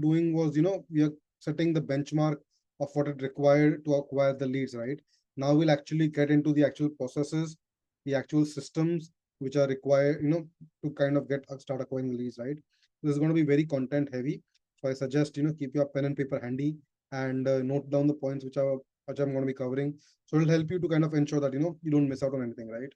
doing was, we are setting the benchmark of what it required to acquire the leads, right? Now we'll actually get into the actual processes, the actual systems which are required, to kind of get start acquiring leads, right? This is going to be very content heavy. So I suggest, keep your pen and paper handy and note down the points which I'm going to be covering. So it'll help you to kind of ensure that, you don't miss out on anything, right?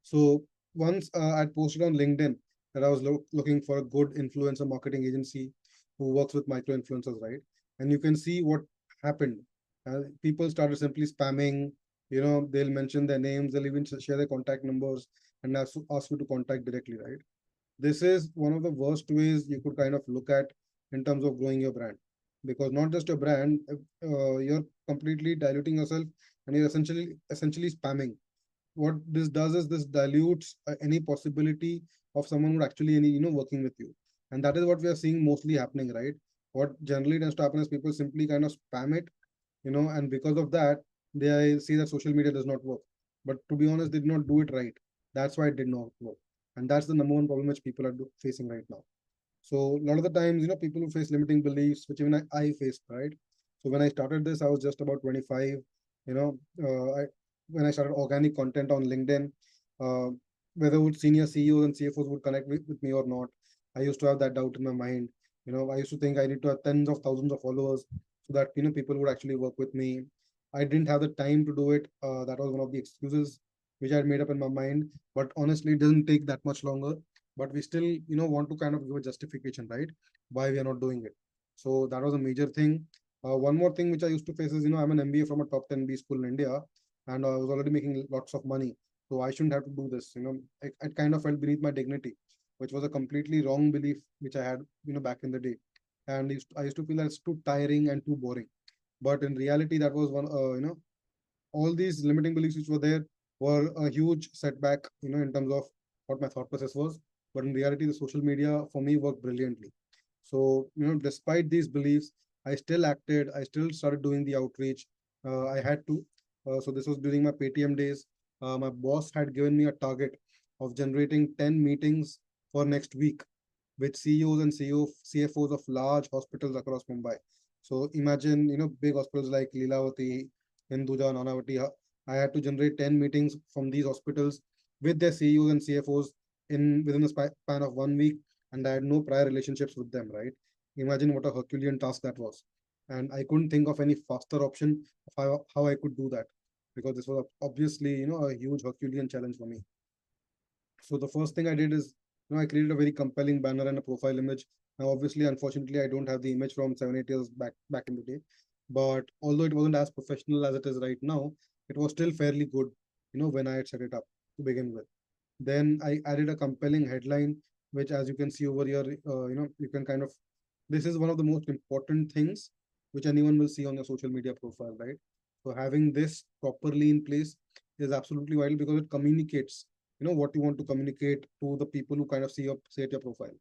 So once I posted on LinkedIn that I was looking for a good influencer marketing agency who works with micro influencers, right? And you can see what happened. People started simply spamming. They'll mention their names. They'll even share their contact numbers and ask you to contact directly, right? This is one of the worst ways you could kind of look at in terms of growing your brand, because not just your brand, you're completely diluting yourself and you're essentially spamming. What this does is this dilutes any possibility of someone would actually any working with you, and that is what we are seeing mostly happening, right? What generally tends to happen is people simply kind of spam it, and because of that they see that social media does not work. But to be honest, they did not do it right. That's why it did not work, and that's the number one problem which people are facing right now. So a lot of the times, people who face limiting beliefs, which even I faced, right? So when I started this, I was just about 25. When I started organic content on LinkedIn, uh, whether would senior CEOs and CFOs would connect with me or not, I used to have that doubt in my mind. I used to think I need to have tens of thousands of followers so that people would actually work with me. I didn't have the time to do it. That was one of the excuses which I had made up in my mind. But honestly, it doesn't take that much longer, but we still want to kind of give a justification, right, why we are not doing it. So that was a major thing. One more thing which I used to face is, I'm an MBA from a top 10 B school in India, and I was already making lots of money, so I shouldn't have to do this. It kind of felt beneath my dignity, which was a completely wrong belief which I had, back in the day. And I used to feel that it's too tiring and too boring. But in reality, that was one all these limiting beliefs which were there were a huge setback, in terms of what my thought process was. But in reality, the social media for me worked brilliantly. So, despite these beliefs, I still acted, I still started doing the outreach. I had to. So this was during my Paytm days. My boss had given me a target of generating 10 meetings for next week with CEOs and CFOs of large hospitals across Mumbai. So imagine, big hospitals like Leelavati, Hinduja, Nanavati. I had to generate 10 meetings from these hospitals with their CEOs and CFOs in within the span of 1 week, and I had no prior relationships with them, right? Imagine what a Herculean task that was. And I couldn't think of any faster option of how I could do that, because this was obviously, a huge Herculean challenge for me. So the first thing I did is, I created a very compelling banner and a profile image. Now, obviously, unfortunately, I don't have the image from 7, 8 years back in the day. But although it wasn't as professional as it is right now, it was still fairly good, when I had set it up to begin with. Then I added a compelling headline, which, as you can see over here, you can kind of, this is one of the most important things which anyone will see on your social media profile, right? So having this properly in place is absolutely vital, because it communicates, what you want to communicate to the people who kind of see at your profile.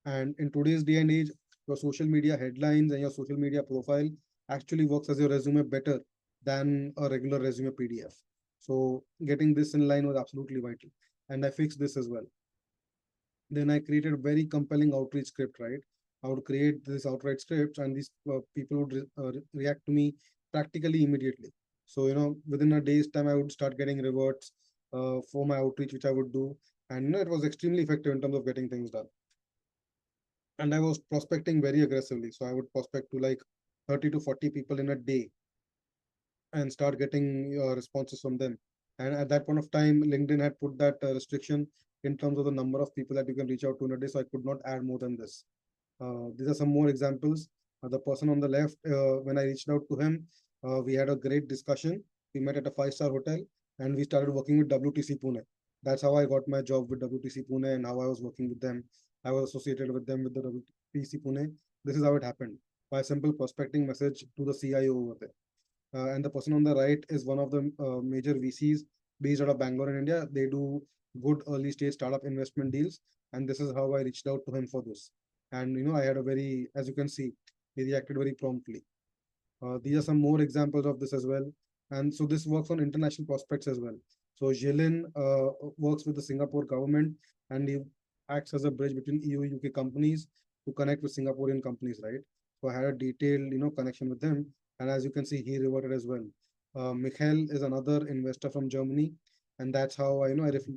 And in today's day and age, your social media headlines and your social media profile actually works as your resume better than a regular resume PDF. So getting this in line was absolutely vital, and I fixed this as well. Then I created a very compelling outreach script, right? I would create this outright scripts, and these people would react to me practically immediately. So, within a day's time, I would start getting rewards for my outreach, which I would do. And, it was extremely effective in terms of getting things done. And I was prospecting very aggressively. So I would prospect to like 30 to 40 people in a day and start getting responses from them. And at that point of time, LinkedIn had put that restriction in terms of the number of people that you can reach out to in a day. So I could not add more than this. These are some more examples. The person on the left, when I reached out to him, we had a great discussion. We met at a five-star hotel, and we started working with WTC Pune. That's how I got my job with WTC Pune, and how I was working with them. I was associated with them with the WTC Pune. This is how it happened, by a simple prospecting message to the CIO over there. And the person on the right is one of the major VCs based out of Bangalore in India. They do good early stage startup investment deals, and this is how I reached out to him for this. And I had a very, as you can see, he reacted very promptly. These are some more examples of this as well. And so this works on international prospects as well. So Jilin works with the Singapore government, and he acts as a bridge between EU UK companies to connect with Singaporean companies, right? So I had a detailed, connection with them, and as you can see, he reverted as well. Michael is another investor from Germany, and that's how I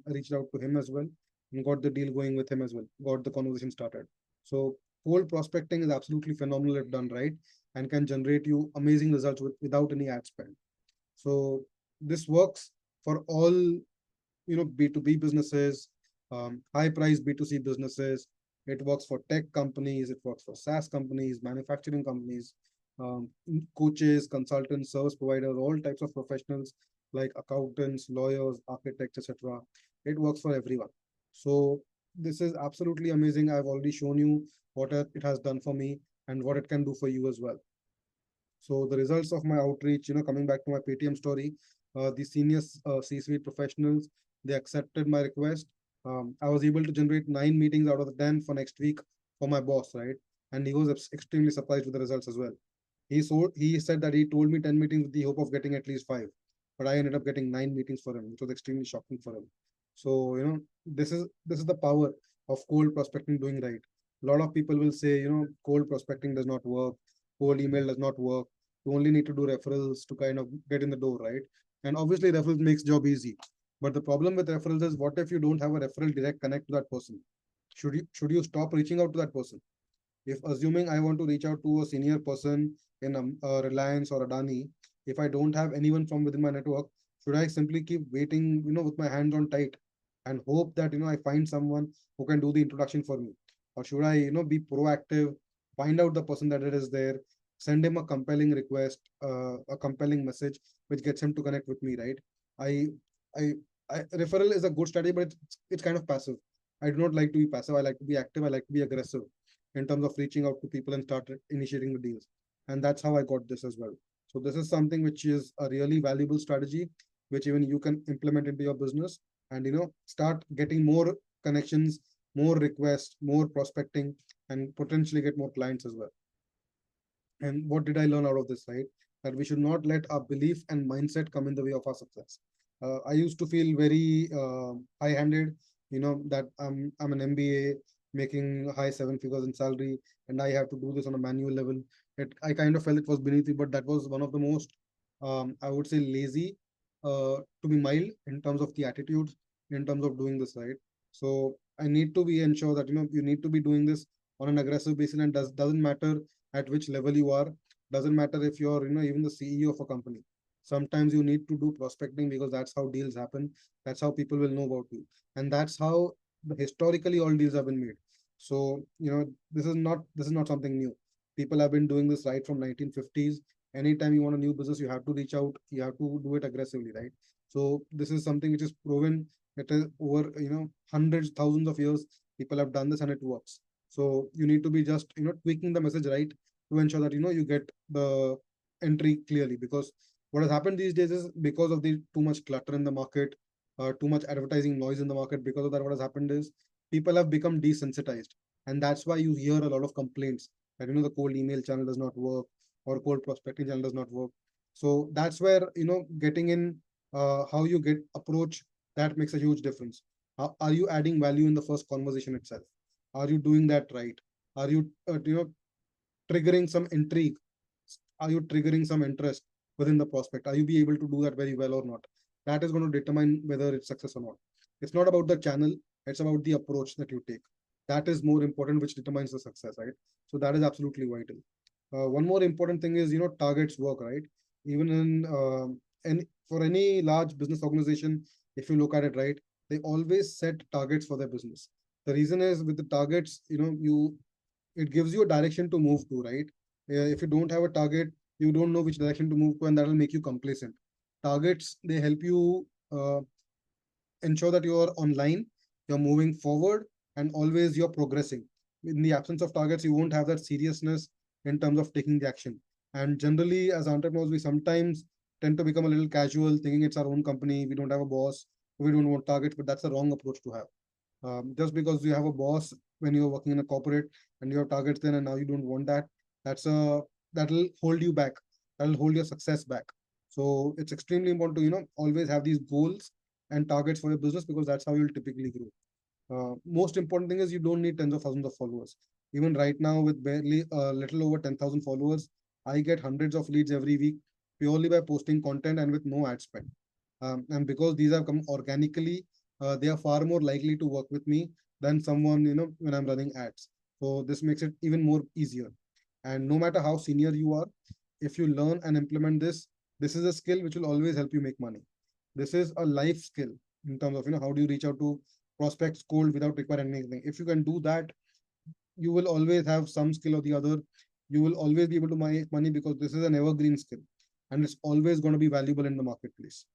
reached out to him as well and got the deal going with him as well. Got the conversation started. So cold prospecting is absolutely phenomenal if done right, and can generate you amazing results without any ad spend. So this works for all B2B businesses, high price B2C businesses. It works for tech companies, it works for SaaS companies, manufacturing companies, coaches, consultants, service providers, all types of professionals like accountants, lawyers, architects, etc. It works for everyone. So this is absolutely amazing. I've already shown you what it has done for me and what it can do for you as well. So the results of my outreach, coming back to my Paytm story, the senior C-suite professionals, they accepted my request. I was able to generate 9 meetings out of the 10 for next week for my boss, right? And he was extremely surprised with the results as well. He said that he told me 10 meetings with the hope of getting at least five, but I ended up getting 9 meetings for him, which was extremely shocking for him. So, this is the power of cold prospecting doing right. A lot of people will say, cold prospecting does not work, cold email does not work. You only need to do referrals to kind of get in the door, right? And obviously, referrals makes job easy. But the problem with referrals is, what if you don't have a referral direct connect to that person? Should you stop reaching out to that person? If assuming I want to reach out to a senior person in Reliance or Adani, if I don't have anyone from within my network, should I simply keep waiting, with my hands on tight and hope that, I find someone who can do the introduction for me? Or should I, be proactive, find out the person that it is there, send him a compelling request, a compelling message, which gets him to connect with me, right? I, I, referral is a good strategy, but it's kind of passive. I do not like to be passive. I like to be active. I like to be aggressive in terms of reaching out to people and start initiating the deals. And that's how I got this as well. So this is something which is a really valuable strategy, which even you can implement into your business and start getting more connections, more requests, more prospecting, and potentially get more clients as well. And what did I learn out of this, right? That we should not let our belief and mindset come in the way of our success. I used to feel very high-handed, that I'm an MBA making high seven figures in salary, and I have to do this on a manual level. I kind of felt it was beneath me, but that was one of the most, I would say, lazy, to be mild in terms of the attitudes, in terms of doing this right. So I need to be ensure that you need to be doing this on an aggressive basis, and doesn't matter at which level you are. Doesn't matter if you're even the CEO of a company. Sometimes you need to do prospecting because that's how deals happen. That's how people will know about you, and that's how historically all deals have been made. So this is not something new. People have been doing this right from 1950s. Anytime you want a new business, you have to reach out, you have to do it aggressively, right? So this is something which is proven. It is over hundreds, thousands of years people have done this and it works. So you need to be just tweaking the message right to ensure that you get the entry clearly. Because what has happened these days is, because of the too much clutter in the market, too much advertising noise in the market, because of that what has happened is people have become desensitized, and that's why you hear a lot of complaints that the cold email channel does not work, or cold prospecting channel does not work. So that's where getting in, how you get approach, that makes a huge difference. How, are you adding value in the first conversation itself? Are you doing that right? Are you triggering some intrigue? Are you triggering some interest within the prospect? Are you be able to do that very well or not? That is going to determine whether it's success or not. It's not about the channel, it's about the approach that you take. That is more important, which determines the success, right? So that is absolutely vital. One more important thing is targets work, right? Even in and for any large business organization, if you look at it, right, they always set targets for their business. The reason is, with the targets, it gives you a direction to move to, right? If you don't have a target, you don't know which direction to move to, and that will make you complacent. Targets, they help you ensure that you are online, you're moving forward, and always you're progressing. In the absence of targets, you won't have that seriousness in terms of taking the action. And generally, as entrepreneurs, we sometimes tend to become a little casual, thinking it's our own company, we don't have a boss, we don't want targets, but that's the wrong approach to have. Just because you have a boss when you're working in a corporate and you have targets then, and now you don't want that, that'll hold you back. That'll hold your success back. So it's extremely important to always have these goals and targets for your business, because that's how you'll typically grow. Most important thing is, you don't need tens of thousands of followers. Even right now, with barely a little over 10,000 followers, I get hundreds of leads every week purely by posting content and with no ad spend. And because these have come organically, they are far more likely to work with me than someone, when I'm running ads. So this makes it even more easier. And no matter how senior you are, if you learn and implement this, this is a skill which will always help you make money. This is a life skill in terms of, how do you reach out to prospects cold without requiring anything. If you can do that, you will always have some skill or the other. You will always be able to make money because this is an evergreen skill and it's always going to be valuable in the marketplace.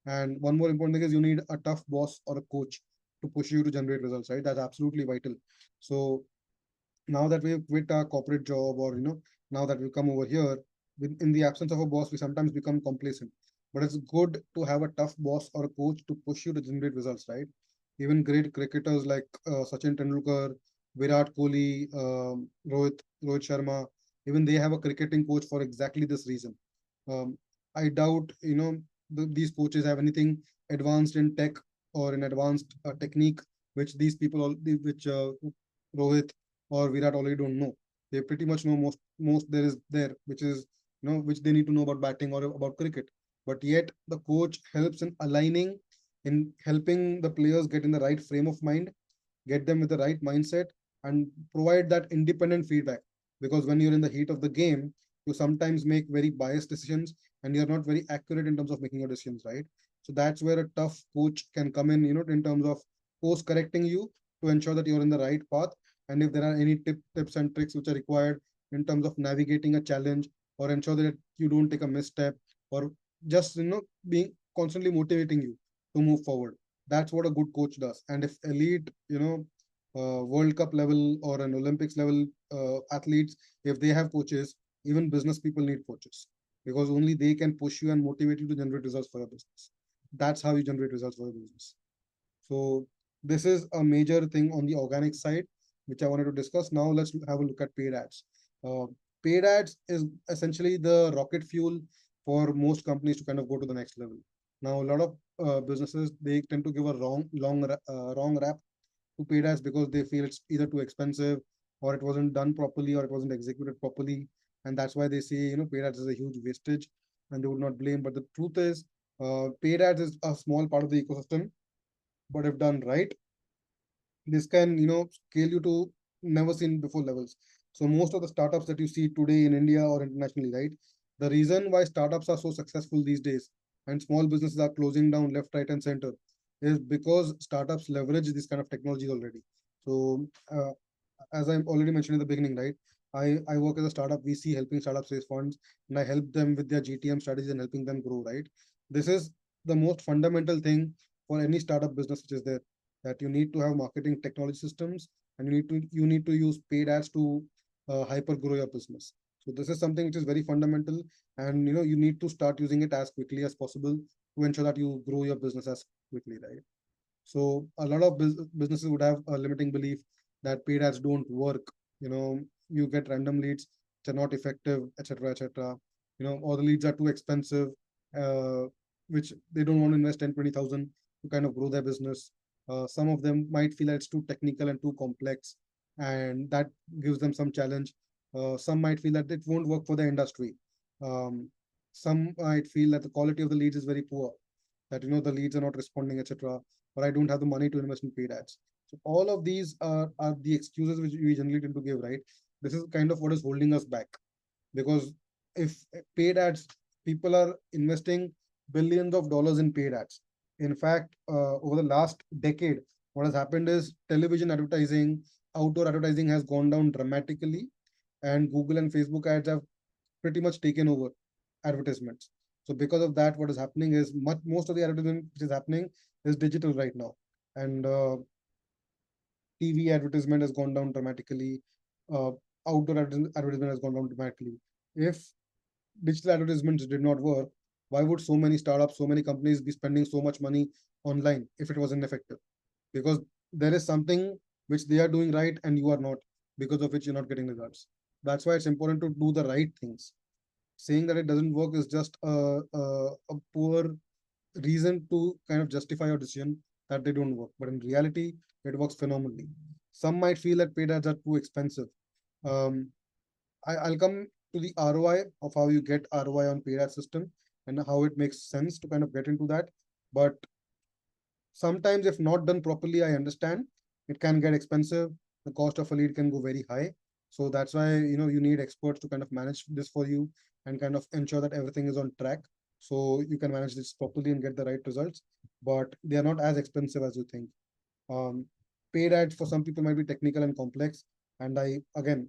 And one more important thing is you need a tough boss or a coach to push you to generate results, right? That's absolutely vital. So now that we've quit our corporate job, or now that we come over here, in the absence of a boss, we sometimes become complacent, but it's good to have a tough boss or a coach to push you to generate results, right? Even great cricketers like Sachin Tendulkar, Virat Kohli, Rohit Sharma, even they have a cricketing coach for exactly this reason. I doubt these coaches have anything advanced in tech or in advanced technique which these people all which Rohit or Virat already don't know. They pretty much know most there is there, which is which they need to know about batting or about cricket. But yet the coach helps in aligning, in helping the players get in the right frame of mind, get them with the right mindset, and provide that independent feedback. Because when you're in the heat of the game, you sometimes make very biased decisions and you're not very accurate in terms of making your decisions, right? So that's where a tough coach can come in, in terms of course correcting you to ensure that you're in the right path. And if there are any tips and tricks which are required in terms of navigating a challenge, or ensure that you don't take a misstep, or just being constantly motivating you to move forward. That's what a good coach does. And if elite, World Cup level or an Olympics level athletes, if they have coaches, even business people need coaches, because only they can push you and motivate you to generate results for your business. That's how you generate results for your business. So this is a major thing on the organic side, which I wanted to discuss. Now let's have a look at paid ads. Uh, Paid ads is essentially the rocket fuel for most companies to kind of go to the next level. Now a lot of businesses, they tend to give a wrong rap to paid ads because they feel it's either too expensive, or it wasn't done properly, or it wasn't executed properly, and that's why they say paid ads is a huge wastage, and they would not blame. But the truth is, paid ads is a small part of the ecosystem, but if done right, this can scale you to never seen before levels. So most of the startups that you see today in India or internationally, right, the reason why startups are so successful these days and small businesses are closing down left, right, and center is because startups leverage this kind of technologies already. So as I already mentioned in the beginning, right, I work as a startup VC helping startups raise funds, and I help them with their GTM strategies and helping them grow, right? This is the most fundamental thing for any startup business which is there, that you need to have marketing technology systems, and you need to use paid ads to hyper grow your business. So this is something which is very fundamental, and you need to start using it as quickly as possible to ensure that you grow your business as quickly, right? So a lot of businesses would have a limiting belief that paid ads don't work. You get random leads which are not effective, etc., etc. Or the leads are too expensive, uh, which they don't want to invest 10, 20,000 to kind of grow their business. Some of them might feel that it's too technical and too complex, and that gives them some challenge. Some might feel that it won't work for the industry. Um, some might feel that the quality of the leads is very poor, that the leads are not responding, etc., or I don't have the money to invest in paid ads. So all of these are the excuses which we generally tend to give, right? This is kind of what is holding us back, because if paid ads, people are investing billions of dollars in paid ads. In fact, over the last decade, what has happened is television advertising, outdoor advertising has gone down dramatically, and Google and Facebook ads have pretty much taken over advertisements. So because of that, what is happening is most of the advertisement which is happening is digital right now, and TV advertisement has gone down dramatically. Uh, Outdoor advertisement has gone down dramatically. If digital advertisements did not work, why would so many startups, so many companies be spending so much money online if it was ineffective? Because there is something which they are doing right and you are not, because of which you're not getting results. That's why it's important to do the right things. Saying that it doesn't work is just a poor reason to kind of justify your decision that they don't work. But in reality, it works phenomenally. Some might feel that paid ads are too expensive. Um, I'll come to the ROI of how you get ROI on paid ad system and how it makes sense to kind of get into that. But sometimes, if not done properly, I understand it can get expensive. The cost of a lead can go very high. So that's why you need experts to kind of manage this for you and kind of ensure that everything is on track. So you can manage this properly and get the right results. But they are not as expensive as you think. um, Paid ads for some people might be technical and complex, and I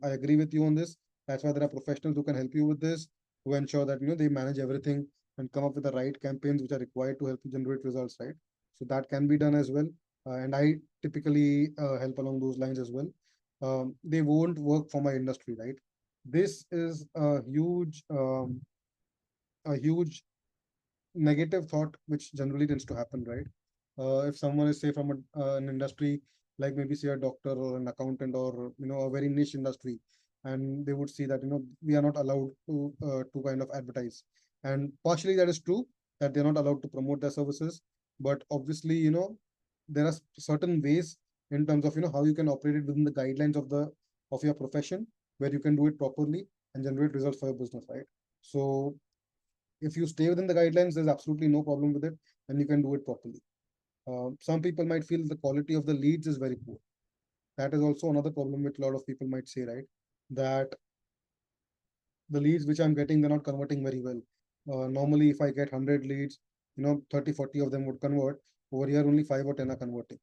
agree with you on this. That's why there are professionals who can help you with this, who ensure that they manage everything and come up with the right campaigns which are required to help you generate results, right? So that can be done as well, and I typically help along those lines as well. They won't work for my industry, right? This is a huge negative thought which generally tends to happen, right? If someone is say from an industry like maybe say a doctor or an accountant or a very niche industry, and they would see that we are not allowed to kind of advertise, and partially that is true that they're not allowed to promote their services, but obviously there are certain ways in terms of how you can operate it within the guidelines of your profession, where you can do it properly and generate results for your business, right? So if you stay within the guidelines, there's absolutely no problem with it, and you can do it properly. Some people might feel the quality of the leads is very poor. That is also another problem which a lot of people might say, right? That the leads which I'm getting, they're not converting very well. Normally, if I get 100 leads, 30, 40 of them would convert. Over here, only 5 or 10 are converting.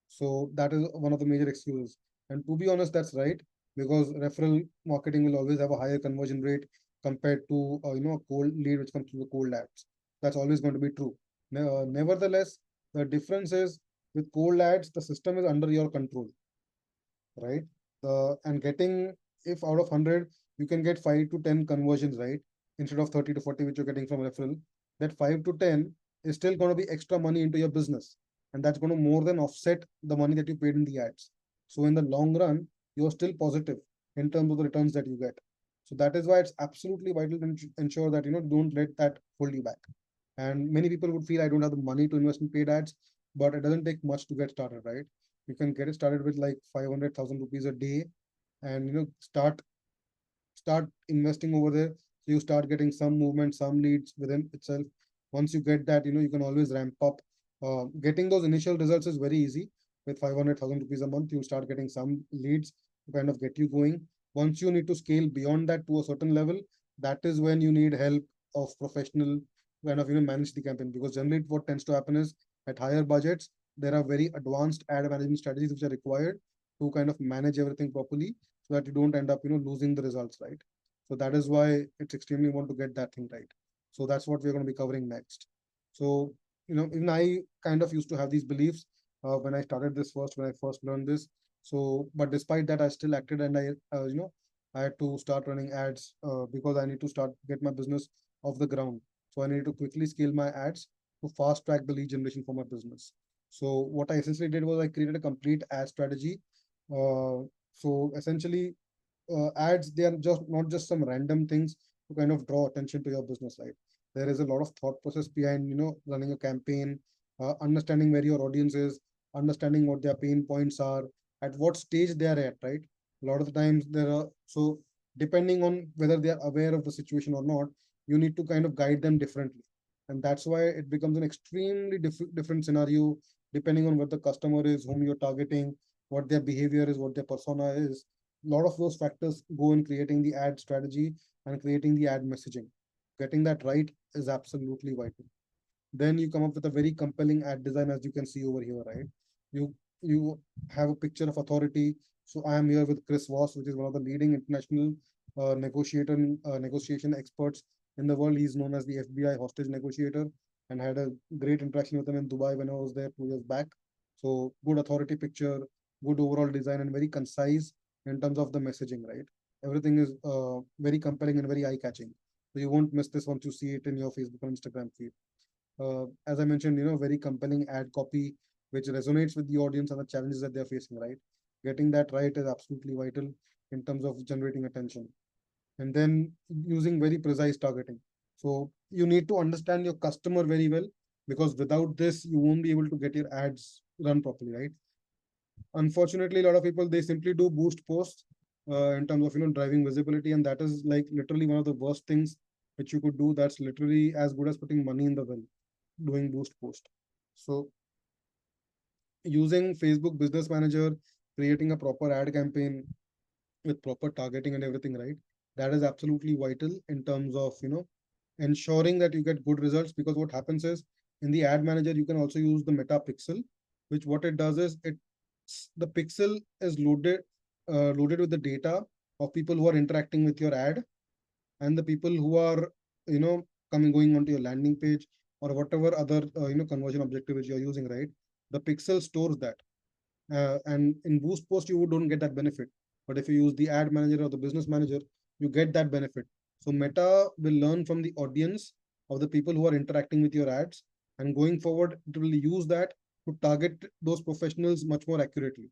So that is one of the major excuses. And to be honest, that's right, because referral marketing will always have a higher conversion rate compared to a cold lead which comes through the cold ads. That's always going to be true. Nevertheless, the difference is with cold ads, the system is under your control, right? And getting, if out of 100 you can get 5 to 10 conversions, right, instead of 30 to 40 which you're getting from referral, that 5 to 10 is still going to be extra money into your business, and that's going to more than offset the money that you paid in the ads. So in the long run, you're still positive in terms of the returns that you get. So that is why it's absolutely vital to ensure that don't let that hold you back. And many people would feel I don't have the money to invest in paid ads, but it doesn't take much to get started, right? You can get it started with like 500,000 rupees a day, and start investing over there. So you start getting some movement, some leads within itself. Once you get that, you can always ramp up. Getting those initial results is very easy. With 500,000 rupees a month, you'll start getting some leads to kind of get you going. Once you need to scale beyond that to a certain level, that is when you need help of professional kind of manage the campaign, because generally what tends to happen is at higher budgets there are very advanced ad management strategies which are required to kind of manage everything properly, so that you don't end up losing the results, right? So that is why it's extremely important to get that thing right. So that's what we're going to be covering next. So even I kind of used to have these beliefs when I started this first, when I first learned this. So but despite that, I still acted, and I had to start running ads because I need to start get my business off the ground. So I need to quickly scale my ads to fast track the lead generation for my business. So what I essentially did was I created a complete ad strategy. So essentially, ads, they are just not just some random things to kind of draw attention to your business, right? There is a lot of thought process behind running a campaign, understanding where your audience is, understanding what their pain points are, at what stage they are at, right? A lot of the times there are, so depending on whether they are aware of the situation or not, you need to kind of guide them differently. And that's why it becomes an extremely different scenario depending on what the customer is, whom you're targeting, what their behavior is, what their persona is. A lot of those factors go in creating the ad strategy and creating the ad messaging. Getting that right is absolutely vital. Then you come up with a very compelling ad design, as you can see over here, right? You have a picture of authority. So I am here with Chris Voss, which is one of the leading international negotiation experts in the world. He's known as the FBI hostage negotiator, and had a great interaction with him in Dubai when I was there 2 years back. So good authority picture, good overall design, and very concise in terms of the messaging, right? Everything is very compelling and very eye catching. So you won't miss this once you see it in your Facebook and Instagram feed. As I mentioned, very compelling ad copy which resonates with the audience and the challenges that they're facing, right? Getting that right is absolutely vital in terms of generating attention. And then using very precise targeting. So you need to understand your customer very well, because without this, you won't be able to get your ads run properly, right? Unfortunately, a lot of people, they simply do boost posts, in terms of driving visibility, and that is like literally one of the worst things which you could do. That's literally as good as putting money in the well, doing boost post. So using Facebook Business Manager, creating a proper ad campaign with proper targeting and everything, right? That is absolutely vital in terms of ensuring that you get good results. Because what happens is, in the ad manager you can also use the meta pixel, which what it does is, the pixel is loaded with the data of people who are interacting with your ad, and the people who are you know coming going onto your landing page, or whatever other conversion objective which you're using, right? The pixel stores that, and in boost post you don't get that benefit, but if you use the ad manager or the business manager, you get that benefit. So meta will learn from the audience of the people who are interacting with your ads, and going forward it will use that to target those professionals much more accurately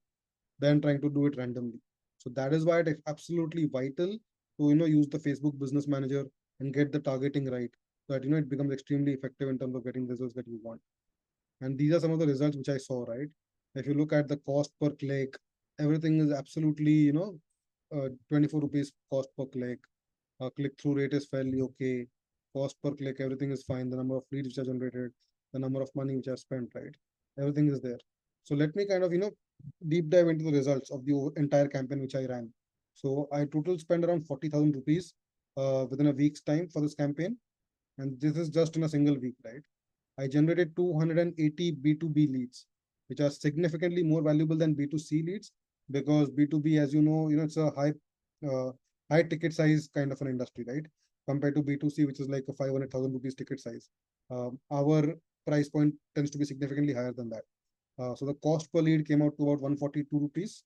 than trying to do it randomly. So that is why it is absolutely vital to use the Facebook Business Manager and get the targeting right, so that it becomes extremely effective in terms of getting the results that you want. And these are some of the results which I saw, right? If you look at the cost per click, everything is absolutely 24 rupees cost per click. Click-through rate is fairly okay. Cost per click, everything is fine. The number of leads which are generated, the number of money which are spent, right? Everything is there. So let me kind of, deep dive into the results of the entire campaign which I ran. So I total spent around 40,000 rupees within a week's time for this campaign. And this is just in a single week, right? I generated 280 B2B leads, which are significantly more valuable than B2C leads, because B2B, as it's a uh, high ticket size kind of an industry, right? Compared to B2C, which is like a 500,000 rupees ticket size. Our price point tends to be significantly higher than that. So the cost per lead came out to about 142 rupees.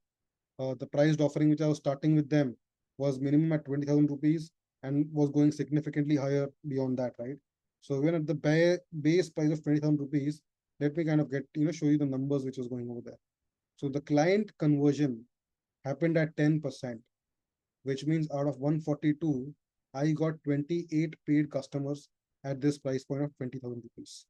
The priced offering which I was starting with them was minimum at 20,000 rupees and was going significantly higher beyond that, right? So even at the base price of 20,000 rupees, let me kind of show you the numbers which was going over there. So the client conversion happened at 10%, which means out of 142, I got 28 paid customers at this price point of 20,000 rupees.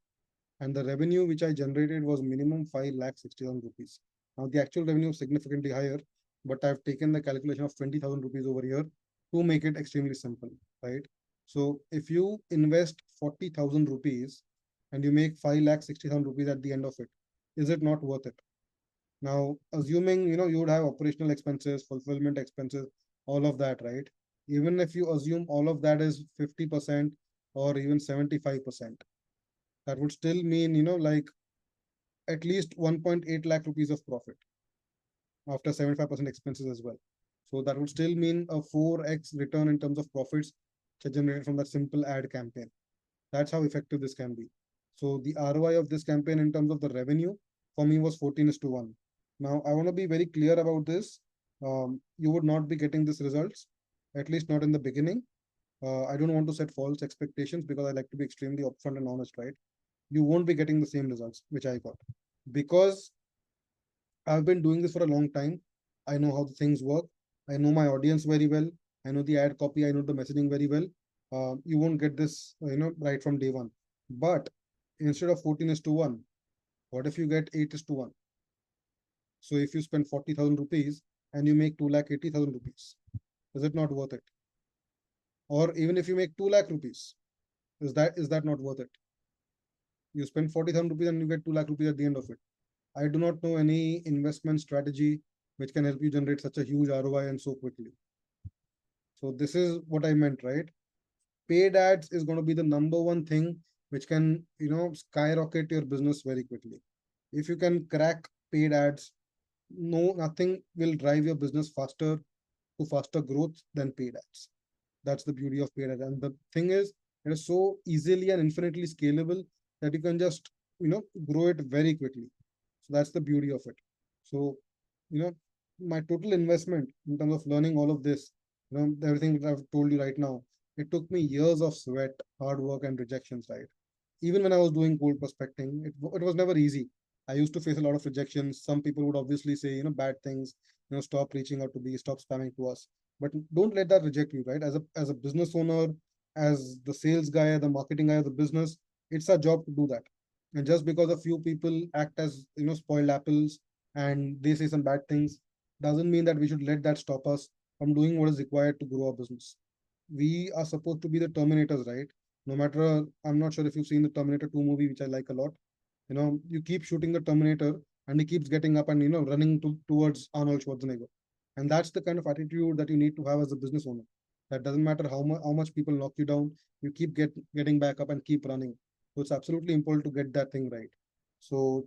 And the revenue which I generated was minimum 5,60,000 rupees. Now the actual revenue is significantly higher, but I've taken the calculation of 20,000 rupees over here to make it extremely simple, right? So if you invest 40,000 rupees and you make 5,60,000 rupees at the end of it, is it not worth it? Now, assuming you would have operational expenses, fulfillment expenses, all of that, right? Even if you assume all of that is 50% or even 75%, that would still mean like at least 1.8 lakh rupees of profit after 75% expenses as well. So that would still mean a 4x return in terms of profits which are generated from that simple ad campaign. That's how effective this can be. So the ROI of this campaign in terms of the revenue for me was 14:1. Now I want to be very clear about this. You would not be getting these results, at least not in the beginning. I don't want to set false expectations, because I like to be extremely upfront and honest, right? You won't be getting the same results which I got, because I've been doing this for a long time. I know how the things work. I know my audience very well. I know the ad copy. I know the messaging very well. You won't get this, right from day one. But instead of 14:1, what if you get 8:1? So if you spend 40,000 rupees and you make 2,80,000 rupees, is it not worth it? Or even if you make 2 lakh rupees, is that not worth it? You spend 40,000 rupees and you get 2 lakh rupees at the end of it. I do not know any investment strategy which can help you generate such a huge ROI and so quickly. So this is what I meant, right? Paid ads is going to be the number one thing which can, skyrocket your business very quickly. If you can crack paid ads, nothing will drive your business faster to faster growth than paid ads. That's the beauty of paid ads. And the thing is, it is so easily and infinitely scalable that you can just, grow it very quickly. So that's the beauty of it. So, you know, my total investment in terms of learning all of this, everything that I've told you right now, it took me years of sweat, hard work, and rejections, right? Even when I was doing cold prospecting, it was never easy. I used to face a lot of rejections. Some people would obviously say, bad things, stop reaching out to me, stop spamming to us. But don't let that reject you, right? As a business owner, as the sales guy, the marketing guy of the business, it's our job to do that. And just because a few people act as spoiled apples and they say some bad things, doesn't mean that we should let that stop us from doing what is required to grow our business. We are supposed to be the Terminators, right? No matter, I'm not sure if you've seen the Terminator 2 movie, which I like a lot. You keep shooting the Terminator and he keeps getting up and, running towards Arnold Schwarzenegger. And that's the kind of attitude that you need to have as a business owner. That doesn't matter how much people knock you down, you keep getting back up and keep running. So it's absolutely important to get that thing right. So,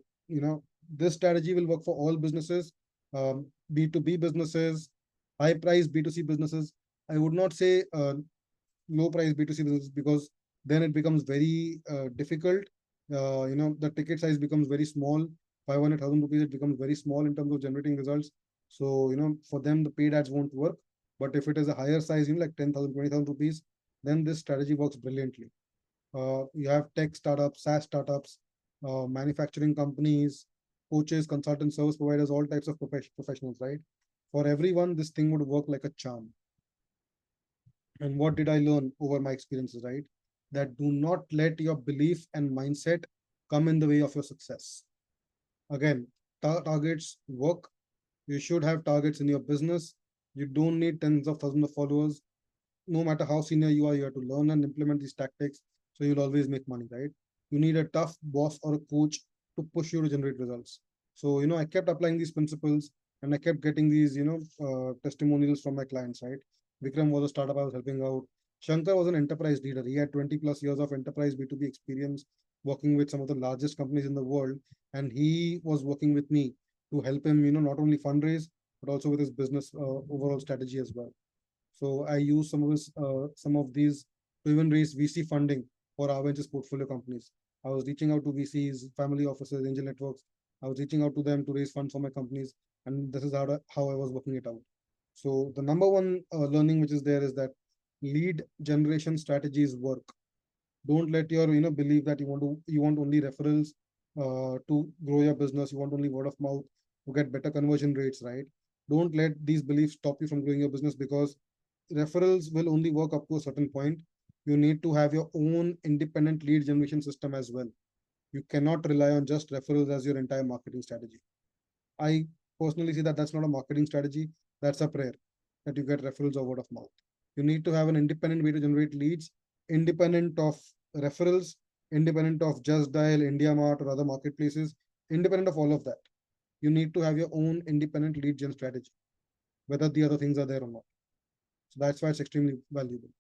this strategy will work for all businesses, B2B businesses, high price B2C businesses. I would not say low price B2C business because then it becomes very difficult. The ticket size becomes very small. 500,000 rupees, it becomes very small in terms of generating results. So, for them, the paid ads won't work. But if it is a higher size, like 10,000, 20,000 rupees, then this strategy works brilliantly. You have tech startups, SaaS startups, manufacturing companies, coaches, consultants, service providers, all types of professionals, right? For everyone, this thing would work like a charm. And what did I learn over my experiences, right? That do not let your belief and mindset come in the way of your success. Again, targets work. You should have targets in your business. You don't need tens of thousands of followers. No matter how senior you have to learn and implement these tactics so you'll always make money, right? You need a tough boss or a coach to push you to generate results. So, I kept applying these principles and I kept getting these, testimonials from my clients, right? Vikram was a startup I was helping out. Shankar was an enterprise leader. He had 20 plus years of enterprise B2B experience working with some of the largest companies in the world. And he was working with me to help him, not only fundraise, but also with his business overall strategy as well. So I use some of these to even raise VC funding for our ventures portfolio companies. I was reaching out to VCs, family offices, angel networks. I was reaching out to them to raise funds for my companies, and this is how I was working it out. So the number one learning which is there is that lead generation strategies work. Don't let your believe that you want only referrals to grow your business. You want only word of mouth to get better conversion rates, right? Don't let these beliefs stop you from growing your business because referrals will only work up to a certain point. You need to have your own independent lead generation system as well. You cannot rely on just referrals as your entire marketing strategy. I personally see that that's not a marketing strategy. That's a prayer that you get referrals or word of mouth. You need to have an independent way to generate leads, independent of referrals, independent of Just Dial, IndiaMart, or other marketplaces, independent of all of that. You need to have your own independent lead gen strategy, whether the other things are there or not. So that's why it's extremely valuable.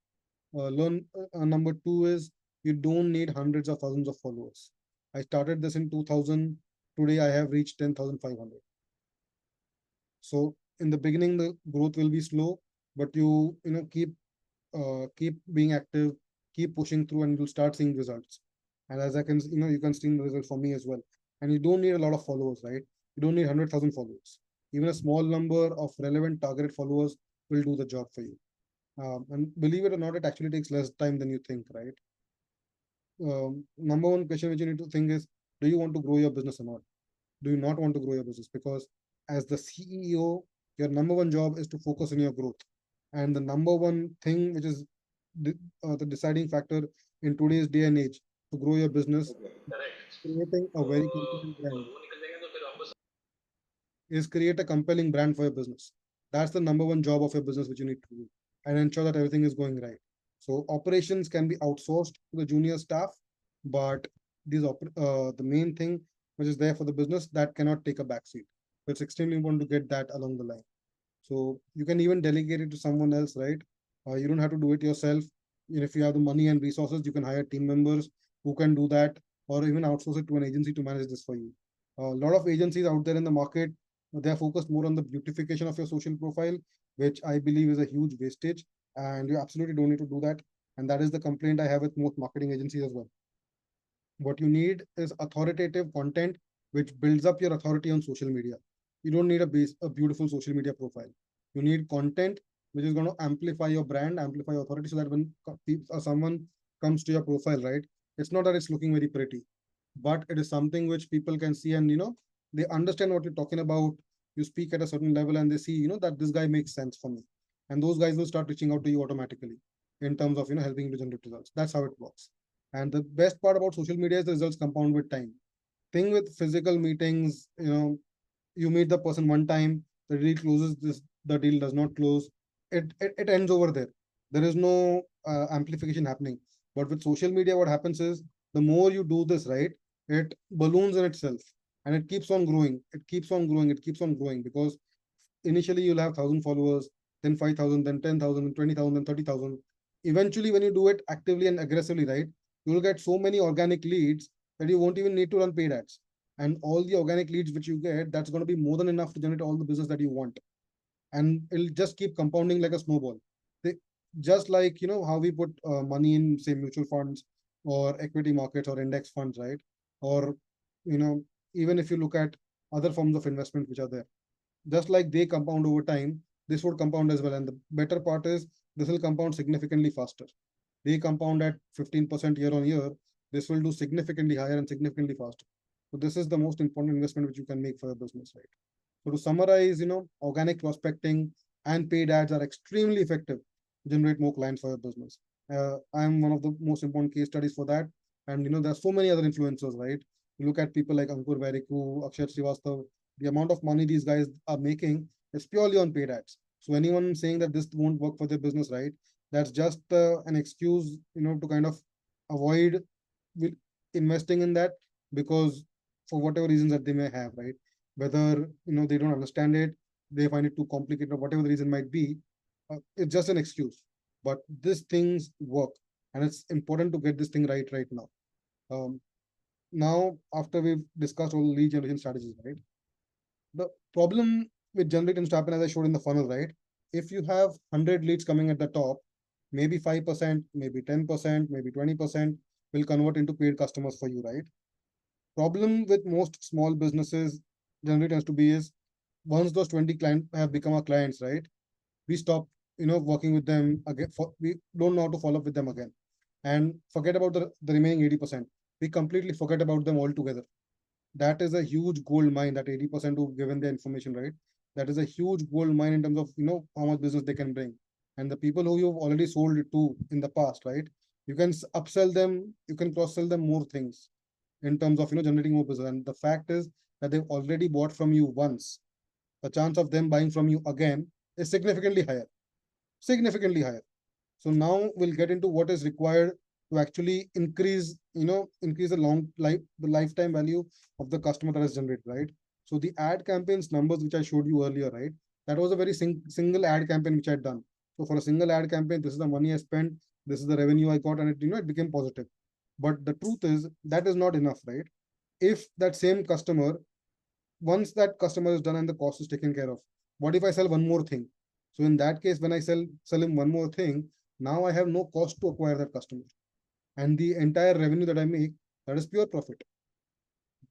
Learn Number two is you don't need hundreds of thousands of followers. I started this in 2000. Today I have reached 10,500. So in the beginning, the growth will be slow, but keep being active, keep pushing through, and you'll start seeing results. And as I can, you can see the results for me as well. And you don't need a lot of followers, right? You don't need 100,000 followers. Even a small number of relevant targeted followers will do the job for you. And believe it or not, it actually takes less time than you think, right? Number one question which you need to think is, do you want to grow your business or not? Do you not want to grow your business? Because as the CEO, your number one job is to focus on your growth. And the number one thing which is the deciding factor in today's day and age to grow your business, creating a very compelling brand is create a compelling brand for your business. That's the number one job of your business which you need to do and ensure that everything is going right. So operations can be outsourced to the junior staff, but the main thing which is there for the business that cannot take a backseat. So it's extremely important to get that along the line. So you can even delegate it to someone else, right? You don't have to do it yourself. If you have the money and resources, you can hire team members who can do that, or even outsource it to an agency to manage this for you. A lot of agencies out there in the market, they are focused more on the beautification of your social profile, which I believe is a huge wastage, and you absolutely don't need to do that. And that is the complaint I have with most marketing agencies as well. What you need is authoritative content which builds up your authority on social media. You don't need a beautiful social media profile. You need content which is going to amplify your brand, amplify your authority, so that when someone comes to your profile, right, it's not that it's looking very pretty, but it is something which people can see, and they understand what you're talking about. You speak at a certain level and they see that this guy makes sense for me, and those guys will start reaching out to you automatically in terms of helping you to generate results. That's how it works. And the best part about social media is the results compound with time. Thing with physical meetings, you meet the person one time, the deal closes, the deal does not close. it ends over there. There is no amplification happening. But with social media, what happens is the more you do this, right, it balloons in itself, and it keeps on growing. It keeps on growing. It keeps on growing because initially you'll have 1,000 followers, then 5,000, then 10,000, then 20,000, then 30,000. Eventually, when you do it actively and aggressively, right, you'll get so many organic leads that you won't even need to run paid ads. And all the organic leads which you get, that's going to be more than enough to generate all the business that you want, and it'll just keep compounding like a snowball. They, just like how we put money in, say, mutual funds or equity markets or index funds, right? Or you know even if you look at other forms of investment which are there, just like they compound over time, this would compound as well. And the better part is this will compound significantly faster. They compound at 15% year on year. This will do significantly higher and significantly faster. So this is the most important investment which you can make for your business, right? So to summarize, organic prospecting and paid ads are extremely effective to generate more clients for your business. I'm one of the most important case studies for that. And there's so many other influencers, right? You look at people like Ankur Variku, Akshay Srivastav, the amount of money these guys are making is purely on paid ads. So anyone saying that this won't work for their business, right? That's just an excuse, to kind of avoid investing in that, because for whatever reasons that they may have, right? Whether they don't understand it, they find it too complicated, or whatever the reason might be, it's just an excuse. But these things work, and it's important to get this thing right now. Now, after we've discussed all the lead generation strategies, right? The problem with generating to happen, as I showed in the funnel, right? If you have 100 leads coming at the top, maybe 5%, maybe 10%, maybe 20% will convert into paid customers for you, right? Problem with most small businesses generally tends to be is, once those 20 clients have become our clients, right? We stop, working with them again. We don't know how to follow up with them again, and forget about the remaining 80%. We completely forget about them altogether. That is a huge gold mine, that 80% who've given their information, right? That is a huge gold mine in terms of how much business they can bring. And the people who you've already sold it to in the past, right? You can upsell them, you can cross sell them more things in terms of generating more business. And the fact is that they've already bought from you once. The chance of them buying from you again is significantly higher, significantly higher. So now we'll get into what is required to actually increase the lifetime value of the customer that is generated, right? So the ad campaigns numbers which I showed you earlier, right? That was a very single ad campaign which I had done. So for a single ad campaign, this is the money I spent, this is the revenue I got, and it became positive. But the truth is that is not enough, right? If that same customer, once that customer is done and the cost is taken care of, what if I sell one more thing? So in that case, when I sell him one more thing, now I have no cost to acquire that customer, and the entire revenue that I make, that is pure profit.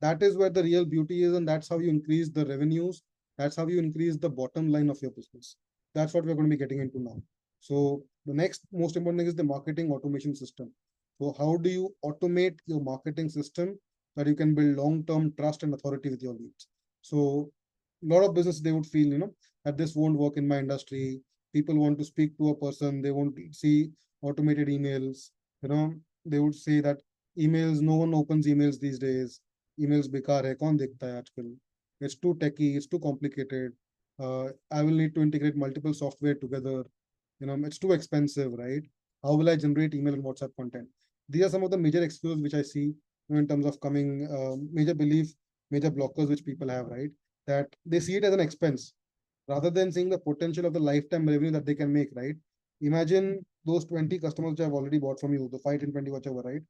That is where the real beauty is, and that's how you increase the revenues. That's how you increase the bottom line of your business. That's what we're going to be getting into now. So the next most important thing is the marketing automation system. So how do you automate your marketing system that you can build long-term trust and authority with your leads? So a lot of business, they would feel that this won't work in my industry. People want to speak to a person, they won't see automated emails. They would say that emails, no one opens emails these days. Emails बेकार है, कौन देखता है आजकल? It's too techy, it's too complicated. I will need to integrate multiple software together. It's too expensive, right? How will I generate email and WhatsApp content? These are some of the major excuses which I see in terms of coming, major belief, major blockers which people have, right? That they see it as an expense rather than seeing the potential of the lifetime revenue that they can make, right? Imagine those 20 customers which have already bought from you, the 5, 10, 20, whichever, right?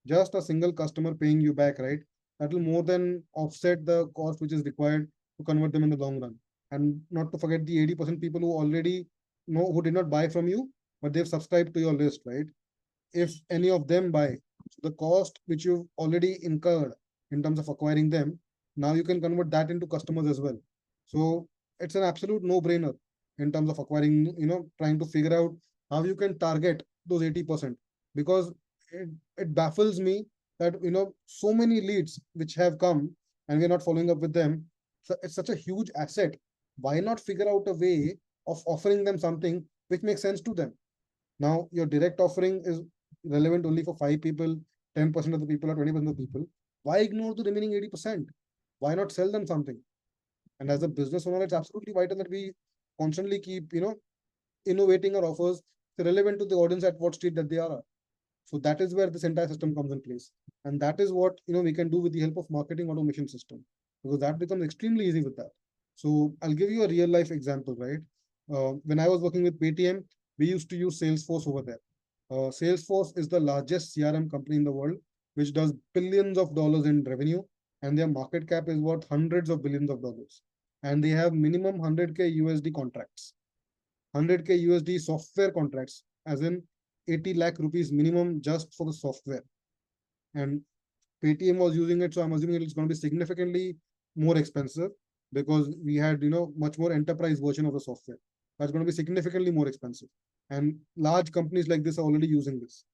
Just a single customer paying you back, right? That will more than offset the cost which is required to convert them in the long run. And not to forget the 80% people who already know, who did not buy from you, but they've subscribed to your list, right? If any of them buy, so the cost which you've already incurred in terms of acquiring them, now you can convert that into customers as well. So it's an absolute no-brainer in terms of acquiring, trying to figure out how you can target those 80%, because it baffles me that so many leads which have come and we're not following up with them. So it's such a huge asset. Why not figure out a way of offering them something which makes sense to them? Now your direct offering is relevant only for 5 people, 10% of the people, or 20% of the people. Why ignore the remaining 80%? Why not sell them something? And as a business owner, it's absolutely vital that we constantly keep, innovating our offers relevant to the audience at what state that they are. So that is where this entire system comes in place. And that is what we can do with the help of marketing automation system, because that becomes extremely easy with that. So I'll give you a real life example, right? When I was working with Paytm, we used to use Salesforce over there. Salesforce is the largest CRM company in the world, which does billions of dollars in revenue, and their market cap is worth hundreds of billions of dollars. And they have minimum 100K USD contracts, 100K USD software contracts, as in 80 lakh rupees minimum just for the software. And Paytm was using it, so I'm assuming it's going to be significantly more expensive, because we had much more enterprise version of the software. That's going to be significantly more expensive. And large companies like this are already using this.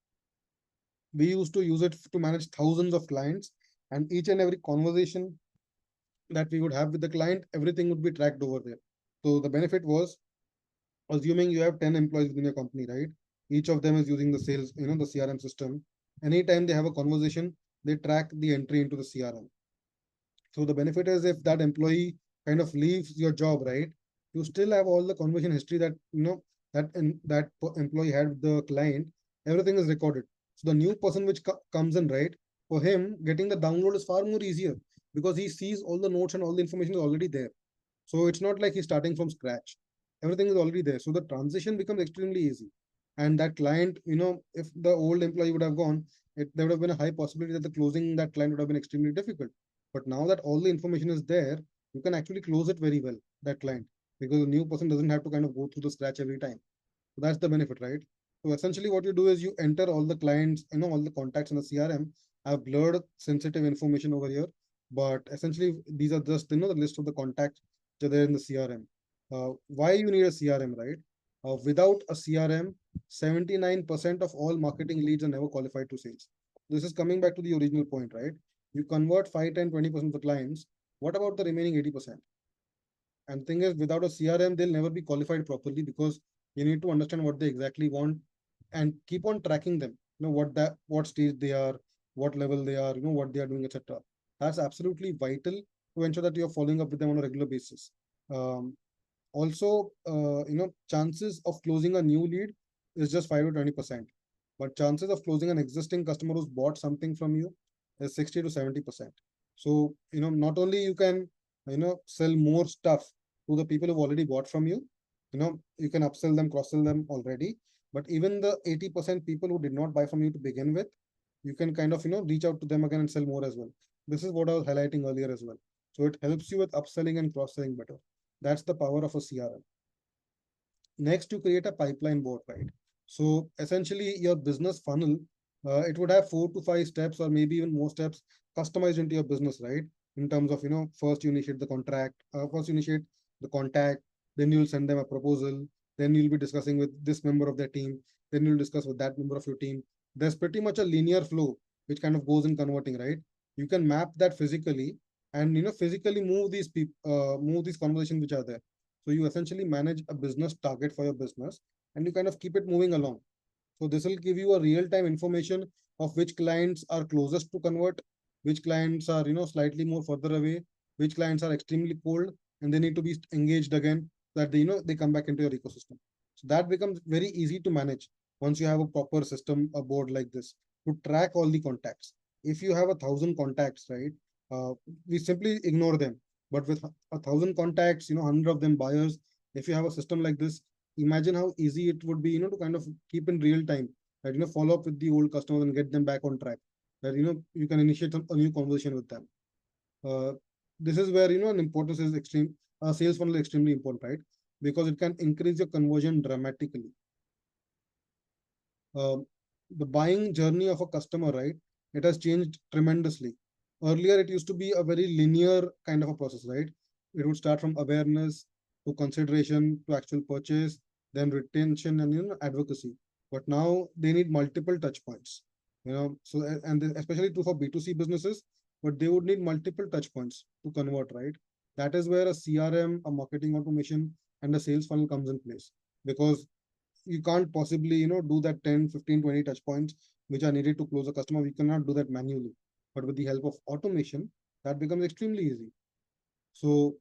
We used to use it to manage thousands of clients, and each and every conversation that we would have with the client, everything would be tracked over there. So the benefit was, assuming you have 10 employees within your company, right? Each of them is using the sales, the CRM system. Anytime they have a conversation, they track the entry into the CRM. So the benefit is, if that employee kind of leaves your job, right, you still have all the conversation history that employee had with the client. Everything is recorded. So the new person which comes in, right, for him getting the download is far more easier, because he sees all the notes and all the information is already there. So it's not like he's starting from scratch. Everything is already there. So the transition becomes extremely easy. And that client, if the old employee would have gone, there would have been a high possibility that the closing that client would have been extremely difficult. But now that all the information is there, you can actually close it very well, that client, because the new person doesn't have to kind of go through the scratch every time. So that's the benefit, right? So essentially what you do is you enter all the clients, all the contacts in the CRM. I've blurred sensitive information over here, but essentially these are just, the list of the contacts that are there in the CRM. Why you need a CRM, right? Without a CRM, 79% of all marketing leads are never qualified to sales. This is coming back to the original point, right? You convert 5, 10, 20% of the clients. What about the remaining 80%? And thing is, without a CRM, they'll never be qualified properly, because you need to understand what they exactly want and keep on tracking them. What stage they are, what level they are, what they are doing, etc. That's absolutely vital to ensure that you're following up with them on a regular basis. Also, chances of closing a new lead is just 5 to 20%, but chances of closing an existing customer who's bought something from you is 60 to 70%. So, not only you can, sell more stuff to the people who've already bought from you, you can upsell them, cross sell them already, but even the 80% people who did not buy from you to begin with, you can kind of, reach out to them again and sell more as well. This is what I was highlighting earlier as well. So it helps you with upselling and cross selling better. That's the power of a CRM. Next, you create a pipeline board, right? So essentially, your business funnel, it would have 4 to 5 steps, or maybe even more steps customized into your business, right? In terms of, first you initiate the contract, first you initiate the contact, then you'll send them a proposal, then you'll be discussing with this member of their team, then you'll discuss with that member of your team. There's pretty much a linear flow which kind of goes in converting, right? You can map that physically, and physically move these conversations which are there. So you essentially manage a business target for your business, and you kind of keep it moving along. So this will give you a real-time information of which clients are closest to convert, which clients are, slightly more further away, which clients are extremely cold and they need to be engaged again, that they come back into your ecosystem. So that becomes very easy to manage once you have a proper system, a board like this, to track all the contacts. If you have 1,000 contacts, right, we simply ignore them. But with 1,000 contacts, 100 of them buyers, if you have a system like this, imagine how easy it would be, to kind of keep in real time, that, follow up with the old customers and get them back on track. That, you can initiate a new conversation with them. Uh, this is where, an importance is extreme. Sales funnel is extremely important, right? Because it can increase your conversion dramatically. um, the buying journey of a customer, right? It has changed tremendously. Earlier, it used to be a very linear kind of a process, right? It would start from awareness to consideration to actual purchase, then retention and advocacy. But now they need multiple touch points. So and especially true for B2C businesses, but they would need multiple touch points to convert, right? That is where a CRM, a marketing automation, and a sales funnel comes in place, because you can't possibly do that 10, 15, 20 touch points which are needed to close a customer. We cannot do that manually, but with the help of automation, that becomes extremely easy. So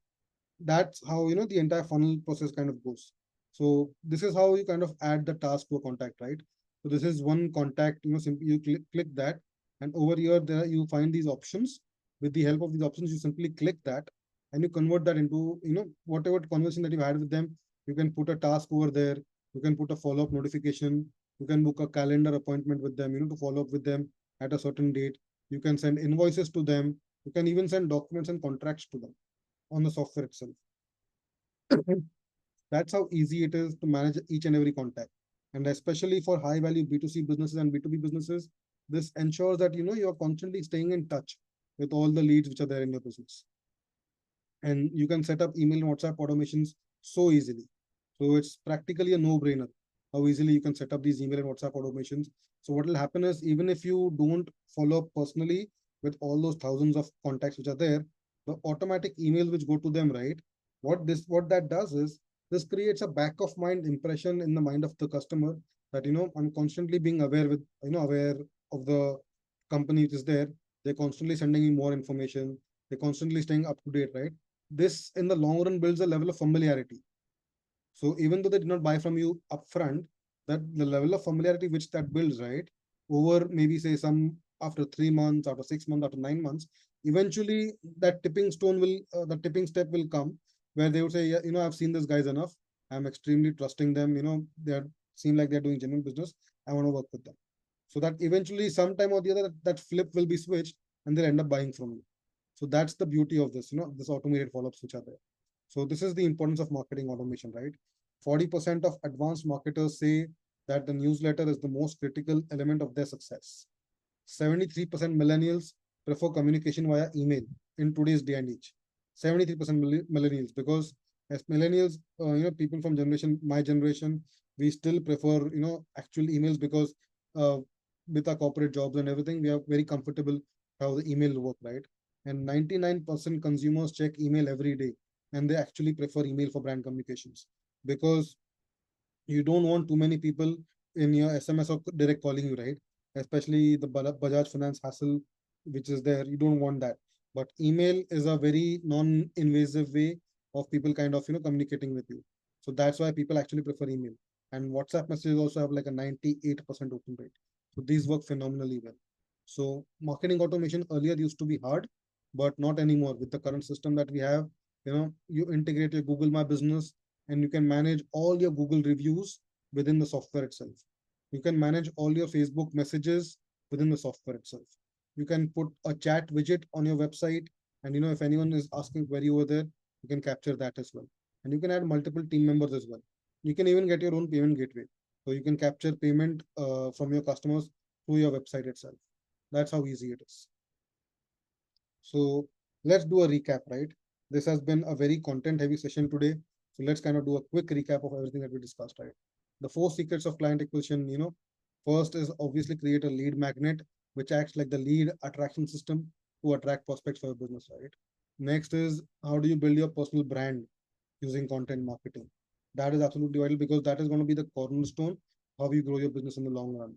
that's how the entire funnel process kind of goes. So this is how you kind of add the task to a contact, right? So this is one contact, simply you click that, and over here there you find these options. With the help of these options, you simply click that, and you convert that into, whatever conversation that you had with them. You can put a task over there. You can put a follow-up notification. You can book a calendar appointment with them, to follow up with them at a certain date. You can send invoices to them. You can even send documents and contracts to them on the software itself. That's how easy it is to manage each and every contact. And especially for high value B2C businesses and B2B businesses, this ensures that you are constantly staying in touch with all the leads which are there in your business. And you can set up email and WhatsApp automations so easily. So it's practically a no-brainer how easily you can set up these email and WhatsApp automations. So what will happen is, even if you don't follow up personally with all those thousands of contacts which are there, the automatic emails which go to them, right? What that does is, this creates a back of mind impression in the mind of the customer that I'm constantly being aware with aware of the company which is there. They're constantly sending me more information. They're constantly staying up to date, right? This in the long run builds a level of familiarity. So even though they did not buy from you upfront, that the level of familiarity which that builds, right, over maybe say some after 3 months, after 6 months, after 9 months, eventually that tipping stone will, the tipping step will come where they would say, yeah, I've seen these guys enough. I'm extremely trusting them. They seem like they're doing genuine business. I want to work with them. So that eventually, sometime or the other, that flip will be switched and they'll end up buying from you. So that's the beauty of this, this automated follow-ups which are there. So this is the importance of marketing automation, right? 40% of advanced marketers say that the newsletter is the most critical element of their success. 73% millennials prefer communication via email in today's day and age. 73% millennials, because as millennials, people from my generation, we still prefer, actual emails, because uh, with our corporate jobs and everything, we are very comfortable how the email work, right? And 99% consumers check email every day, and they actually prefer email for brand communications, because you don't want too many people in your SMS or direct calling you, right? Especially the Bajaj Finance hassle, which is there. You don't want that. But email is a very non-invasive way of people kind of, communicating with you. So that's why people actually prefer email. And WhatsApp messages also have like a 98% open rate. So these work phenomenally well. So marketing automation earlier used to be hard, but not anymore. With the current system that we have, you integrate your Google My Business, and you can manage all your Google reviews within the software itself. You can manage all your Facebook messages within the software itself. You can put a chat widget on your website, and if anyone is asking query over there, you can capture that as well. And you can add multiple team members as well. You can even get your own payment gateway. So you can capture payment from your customers through your website itself. That's how easy it is. So let's do a recap, right? This has been a very content heavy session today. So let's kind of do a quick recap of everything that we discussed, right? The four secrets of client acquisition, first is obviously create a lead magnet, which acts like the lead attraction system to attract prospects for your business, right? Next is, how do you build your personal brand using content marketing? That is absolutely vital, because that is going to be the cornerstone how you grow your business in the long run.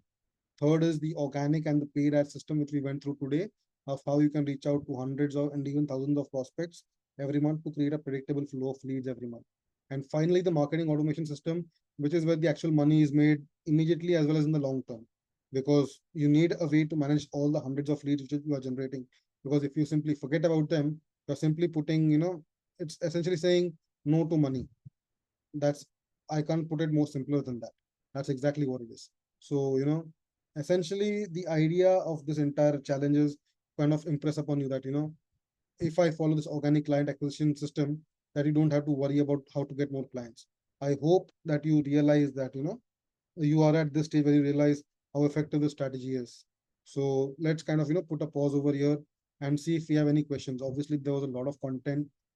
Third is the organic and the paid ad system, which we went through today, of how you can reach out to hundreds of and even thousands of prospects every month to create a predictable flow of leads every month. And finally, the marketing automation system, which is where the actual money is made immediately as well as in the long term, because you need a way to manage all the hundreds of leads which you are generating. Because if you simply forget about them, you're simply putting, it's essentially saying no to money. That's, I can't put it more simpler than that. That's exactly what it is. So essentially the idea of this entire challenge is kind of impress upon you that if I follow this organic client acquisition system, that you don't have to worry about how to get more clients. I hope that you realize that you are at this stage where you realize how effective the strategy is. So let's kind of put a pause over here and see if we have any questions. Obviously there was a lot of content